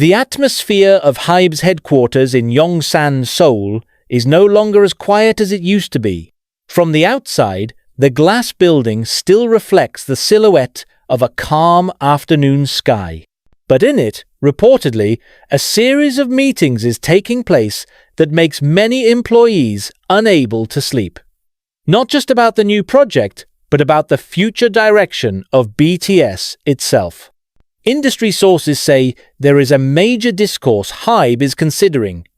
The atmosphere of Hybe's headquarters in Yongsan, Seoul, is no longer as quiet as it used to be. From the outside, the glass building still reflects the silhouette of a calm afternoon sky. But in it, reportedly, a series of meetings is taking place that makes many employees unable to sleep. Not just about the new project, but about the future direction of BTS itself. Industry sources say there is a major discourse Hybe is considering,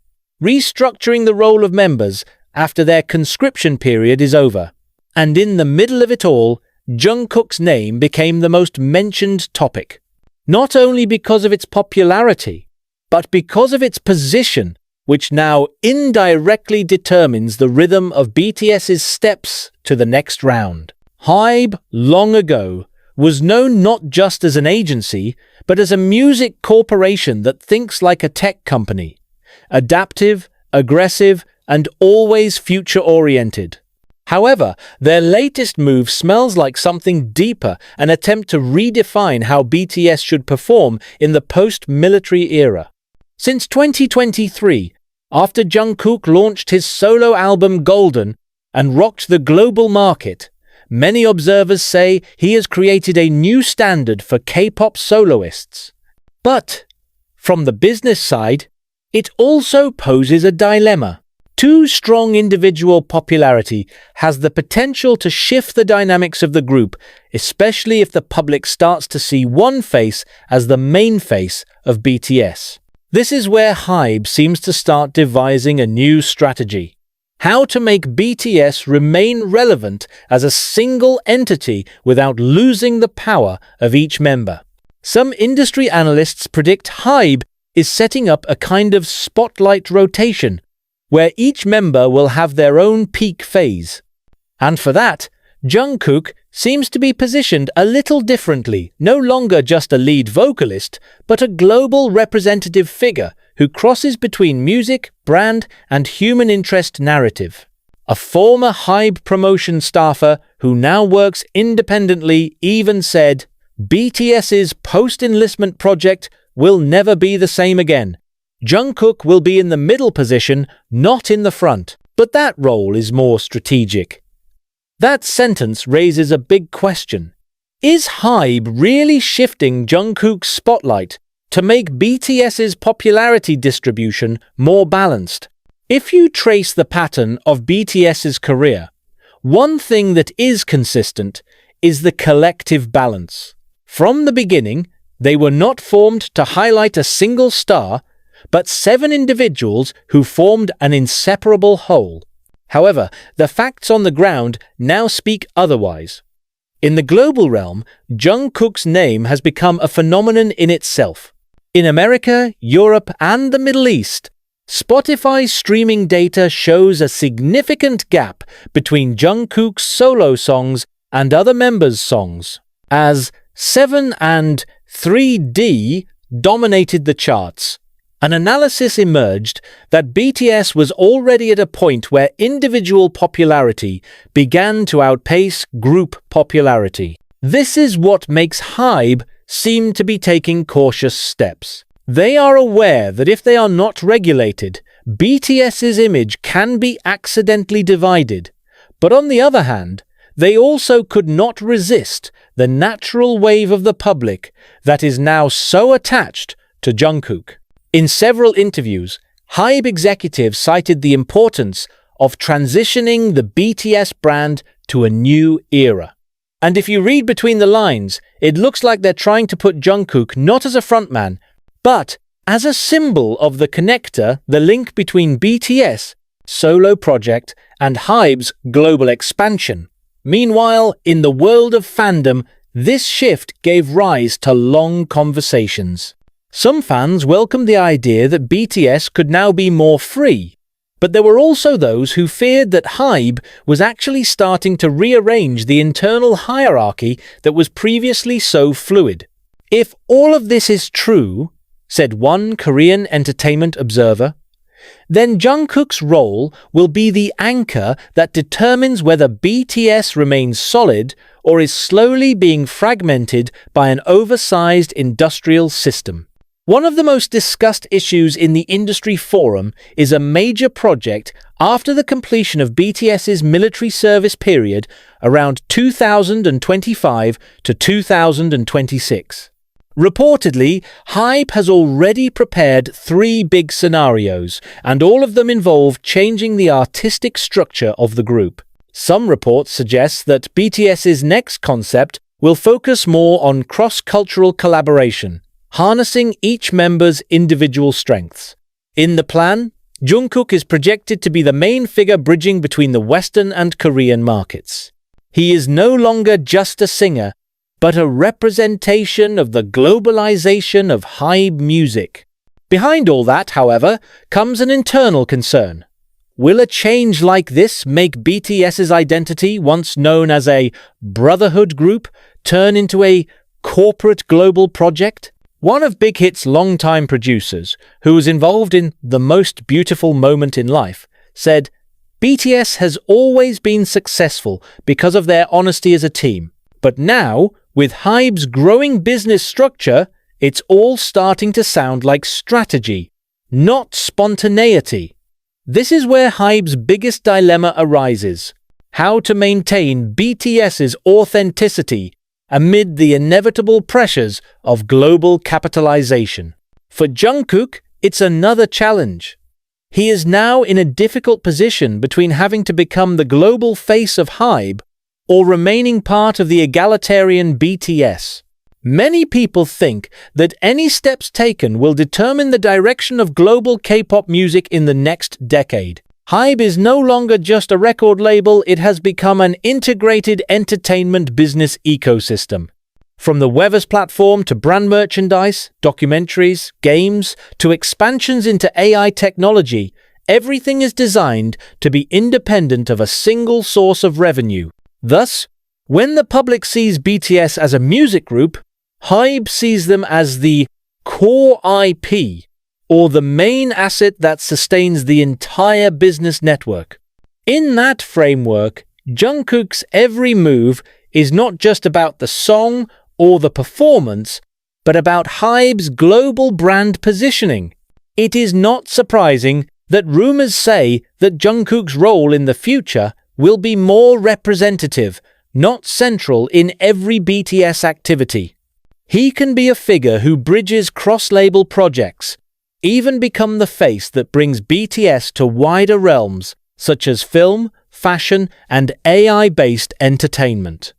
restructuring the role of members after their conscription period is over. And in the middle of it all, Jungkook's name became the most mentioned topic. Not only because of its popularity, but because of its position, which now indirectly determines the rhythm of BTS's steps to the next round. Hybe, long ago, was known not just as an agency, but as a music corporation that thinks like a tech company. Adaptive, aggressive, and always future-oriented. However, their latest move smells like something deeper, an attempt to redefine how BTS should perform in the post-military era. Since 2023, after Jungkook launched his solo album Golden and rocked the global market, many observers say he has created a new standard for K-pop soloists. But, from the business side, it also poses a dilemma. Too strong individual popularity has the potential to shift the dynamics of the group, especially if the public starts to see one face as the main face of BTS. This is where Hybe seems to start devising a new strategy. How to make BTS remain relevant as a single entity without losing the power of each member. Some industry analysts predict Hybe is setting up a kind of spotlight rotation, where each member will have their own peak phase. And for that, Jungkook seems to be positioned a little differently, no longer just a lead vocalist, but a global representative figure who crosses between music, brand, and human interest narrative. A former Hybe promotion staffer who now works independently even said, BTS's post-enlistment project will never be the same again. Jungkook will be in the middle position, not in the front, but that role is more strategic. That sentence raises a big question. Is Hybe really shifting Jungkook's spotlight to make BTS's popularity distribution more balanced? If you trace the pattern of BTS's career, one thing that is consistent is the collective balance. From the beginning, they were not formed to highlight a single star, but 7 individuals who formed an inseparable whole. However, the facts on the ground now speak otherwise. In the global realm, Jungkook's name has become a phenomenon in itself. In America, Europe, and the Middle East, Spotify's streaming data shows a significant gap between Jungkook's solo songs and other members' songs, as 7 and 3D dominated the charts. An analysis emerged that BTS was already at a point where individual popularity began to outpace group popularity. This is what makes Hybe seem to be taking cautious steps. They are aware that if they are not regulated, BTS's image can be accidentally divided. But on the other hand, they also could not resist the natural wave of the public that is now so attached to Jungkook. In several interviews, Hybe executives cited the importance of transitioning the BTS brand to a new era. And if you read between the lines, it looks like they're trying to put Jungkook not as a frontman, but as a symbol of the connector, the link between BTS, solo project, and Hybe's global expansion. Meanwhile, in the world of fandom, this shift gave rise to long conversations. Some fans welcomed the idea that BTS could now be more free, but there were also those who feared that Hybe was actually starting to rearrange the internal hierarchy that was previously so fluid. If all of this is true, said one Korean entertainment observer, then Jungkook's role will be the anchor that determines whether BTS remains solid or is slowly being fragmented by an oversized industrial system. One of the most discussed issues in the industry forum is a major project after the completion of BTS's military service period around 2025 to 2026. Reportedly, Hybe has already prepared 3 big scenarios, and all of them involve changing the artistic structure of the group. Some reports suggest that BTS's next concept will focus more on cross-cultural collaboration, harnessing each member's individual strengths. In the plan, Jungkook is projected to be the main figure bridging between the Western and Korean markets. He is no longer just a singer, but a representation of the globalization of Hybe music. Behind all that, however, comes an internal concern. Will a change like this make BTS's identity, once known as a brotherhood group, turn into a corporate global project? One of Big Hit's longtime producers, who was involved in The Most Beautiful Moment in Life, said, BTS has always been successful because of their honesty as a team. But now, with Hybe's growing business structure, it's all starting to sound like strategy, not spontaneity. This is where Hybe's biggest dilemma arises: how to maintain BTS's authenticity amid the inevitable pressures of global capitalization. For Jungkook, it's another challenge. He is now in a difficult position between having to become the global face of Hybe or remaining part of the egalitarian BTS. Many people think that any steps taken will determine the direction of global K-pop music in the next decade. Hybe is no longer just a record label, it has become an integrated entertainment business ecosystem. From the Weverse platform to brand merchandise, documentaries, games, to expansions into AI technology, everything is designed to be independent of a single source of revenue. Thus, when the public sees BTS as a music group, Hybe sees them as the core IP, or the main asset that sustains the entire business network. In that framework, Jungkook's every move is not just about the song or the performance, but about Hybe's global brand positioning. It is not surprising that rumors say that Jungkook's role in the future will be more representative, not central in every BTS activity. He can be a figure who bridges cross-label projects, even become the face that brings BTS to wider realms, such as film, fashion, and AI-based entertainment.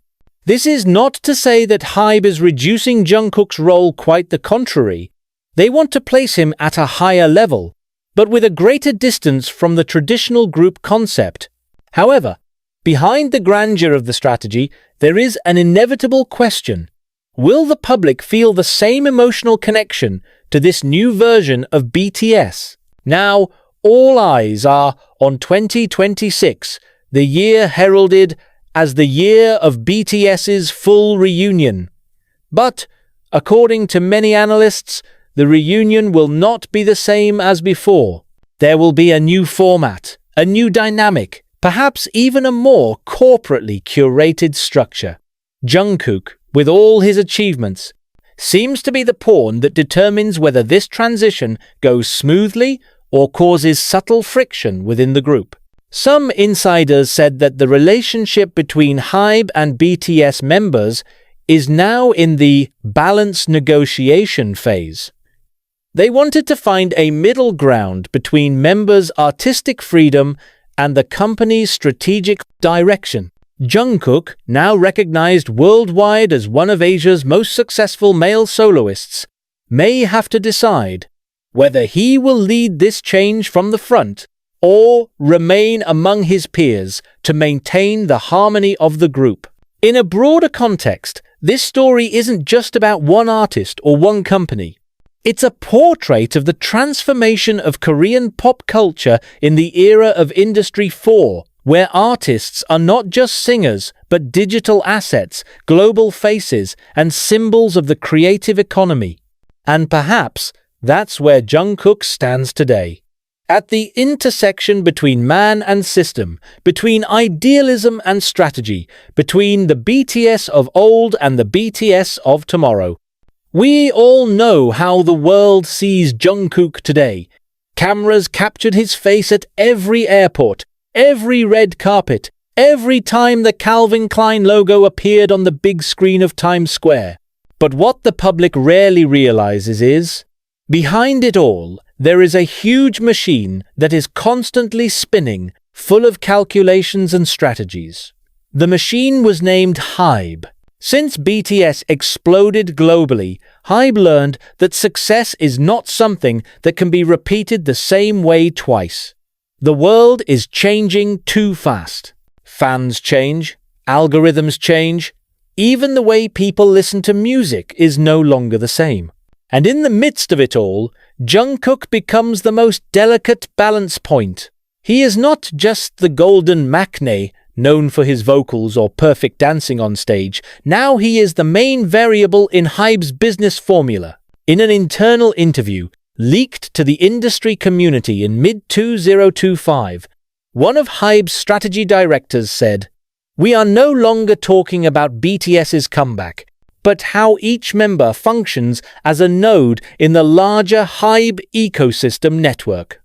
This is not to say that Hybe is reducing Jungkook's role, quite the contrary. They want to place him at a higher level, but with a greater distance from the traditional group concept. However, behind the grandeur of the strategy, there is an inevitable question. Will the public feel the same emotional connection to this new version of BTS? Now, all eyes are on 2026, the year heralded as the year of BTS's full reunion. But, according to many analysts, the reunion will not be the same as before. There will be a new format, a new dynamic, perhaps even a more corporately curated structure. Jungkook, with all his achievements, seems to be the pawn that determines whether this transition goes smoothly or causes subtle friction within the group. Some insiders said that the relationship between Hybe and BTS members is now in the balance negotiation phase. They wanted to find a middle ground between members' artistic freedom and the company's strategic direction. Jungkook, now recognized worldwide as one of Asia's most successful male soloists, may have to decide whether he will lead this change from the front or remain among his peers to maintain the harmony of the group. In a broader context, this story isn't just about one artist or one company. It's a portrait of the transformation of Korean pop culture in the era of Industry 4, where artists are not just singers, but digital assets, global faces, and symbols of the creative economy. And perhaps that's where Jungkook stands today. At the intersection between man and system, between idealism and strategy, between the BTS of old and the BTS of tomorrow. We all know how the world sees Jungkook today. Cameras captured his face at every airport, every red carpet, every time the Calvin Klein logo appeared on the big screen of Times Square. But what the public rarely realizes is, behind it all, there is a huge machine that is constantly spinning, full of calculations and strategies. The machine was named Hybe. Since BTS exploded globally, Hybe learned that success is not something that can be repeated the same way twice. The world is changing too fast. Fans change, algorithms change, even the way people listen to music is no longer the same. And in the midst of it all, Jungkook becomes the most delicate balance point. He is not just the golden maknae, known for his vocals or perfect dancing on stage. Now he is the main variable in Hybe's business formula. In an internal interview leaked to the industry community in mid-2025, one of Hybe's strategy directors said, "We are no longer talking about BTS's comeback, but how each member functions as a node in the larger Hybe ecosystem network."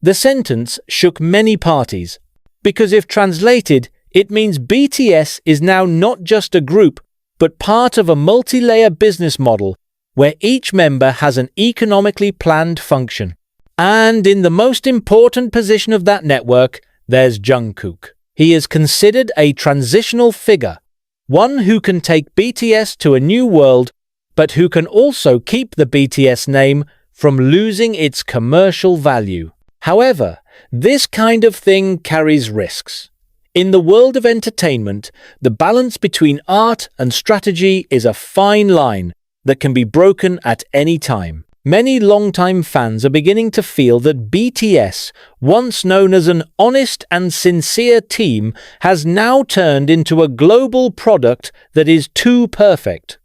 The sentence shook many parties, because if translated, it means BTS is now not just a group, but part of a multi-layer business model where each member has an economically planned function. And in the most important position of that network, there's Jungkook. He is considered a transitional figure, one who can take BTS to a new world, but who can also keep the BTS name from losing its commercial value. However, this kind of thing carries risks. In the world of entertainment, the balance between art and strategy is a fine line that can be broken at any time. Many longtime fans are beginning to feel that BTS, once known as an honest and sincere team, has now turned into a global product that is too perfect.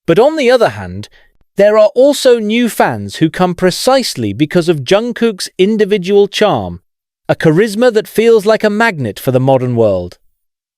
But on the other hand, there are also new fans who come precisely because of Jungkook's individual charm, a charisma that feels like a magnet for the modern world.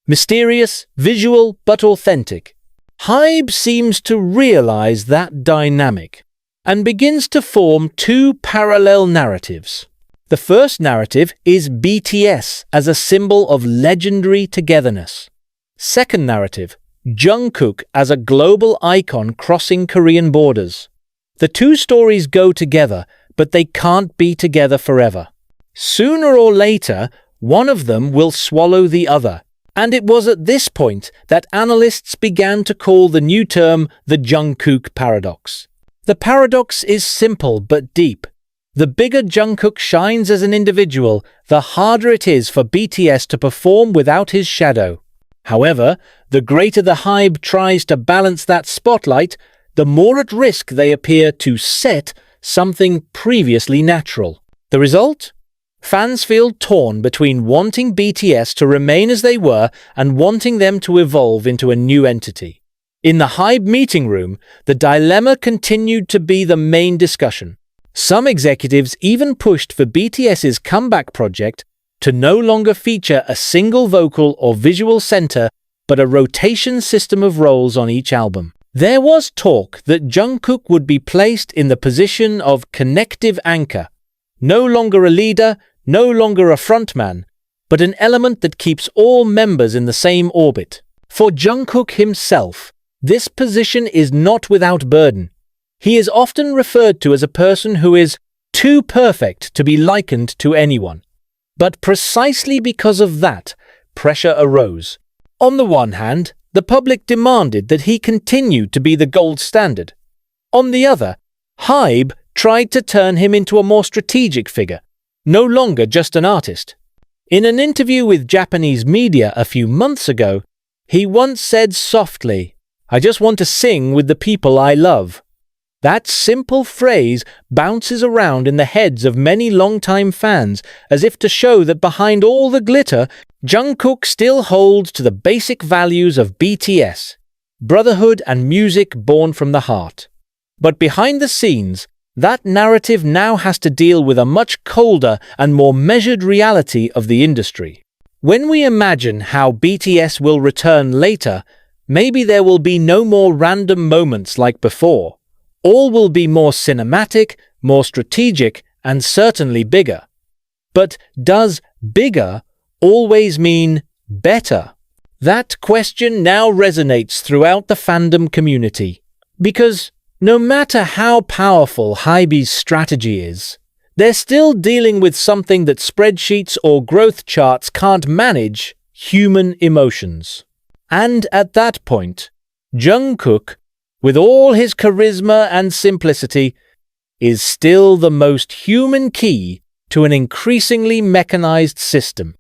Mysterious, visual, but authentic. Hybe seems to realize that dynamic and begins to form two parallel narratives. The first narrative is BTS as a symbol of legendary togetherness. Second narrative, Jungkook as a global icon crossing Korean borders. The two stories go together, but they can't be together forever. Sooner or later, one of them will swallow the other. And it was at this point that analysts began to call the new term the Jungkook paradox. The paradox is simple but deep. The bigger Jungkook shines as an individual, the harder it is for BTS to perform without his shadow. However, the greater the Hybe tries to balance that spotlight, the more at risk they appear to set something previously natural. The result? Fans feel torn between wanting BTS to remain as they were and wanting them to evolve into a new entity. In the Hybe meeting room, the dilemma continued to be the main discussion. Some executives even pushed for BTS's comeback project to no longer feature a single vocal or visual center, but a rotation system of roles on each album. There was talk that Jungkook would be placed in the position of connective anchor, no longer a leader, no longer a frontman, but an element that keeps all members in the same orbit. For Jungkook himself, this position is not without burden. He is often referred to as a person who is too perfect to be likened to anyone. But precisely because of that, pressure arose. On the one hand, the public demanded that he continue to be the gold standard. On the other, Hybe tried to turn him into a more strategic figure, no longer just an artist. In an interview with Japanese media a few months ago, he once said softly, "I just want to sing with the people I love." That simple phrase bounces around in the heads of many longtime fans, as if to show that behind all the glitter, Jungkook still holds to the basic values of BTS, brotherhood and music born from the heart. But behind the scenes, that narrative now has to deal with a much colder and more measured reality of the industry. When we imagine how BTS will return later, maybe there will be no more random moments like before. all will be more cinematic, more strategic, and certainly bigger. But does bigger always mean better? That question now resonates throughout the fandom community. Because no matter how powerful Hybe's strategy is, they're still dealing with something that spreadsheets or growth charts can't manage: human emotions. And at that point, Jungkook, with all his charisma and simplicity, is still the most human key to an increasingly mechanized system.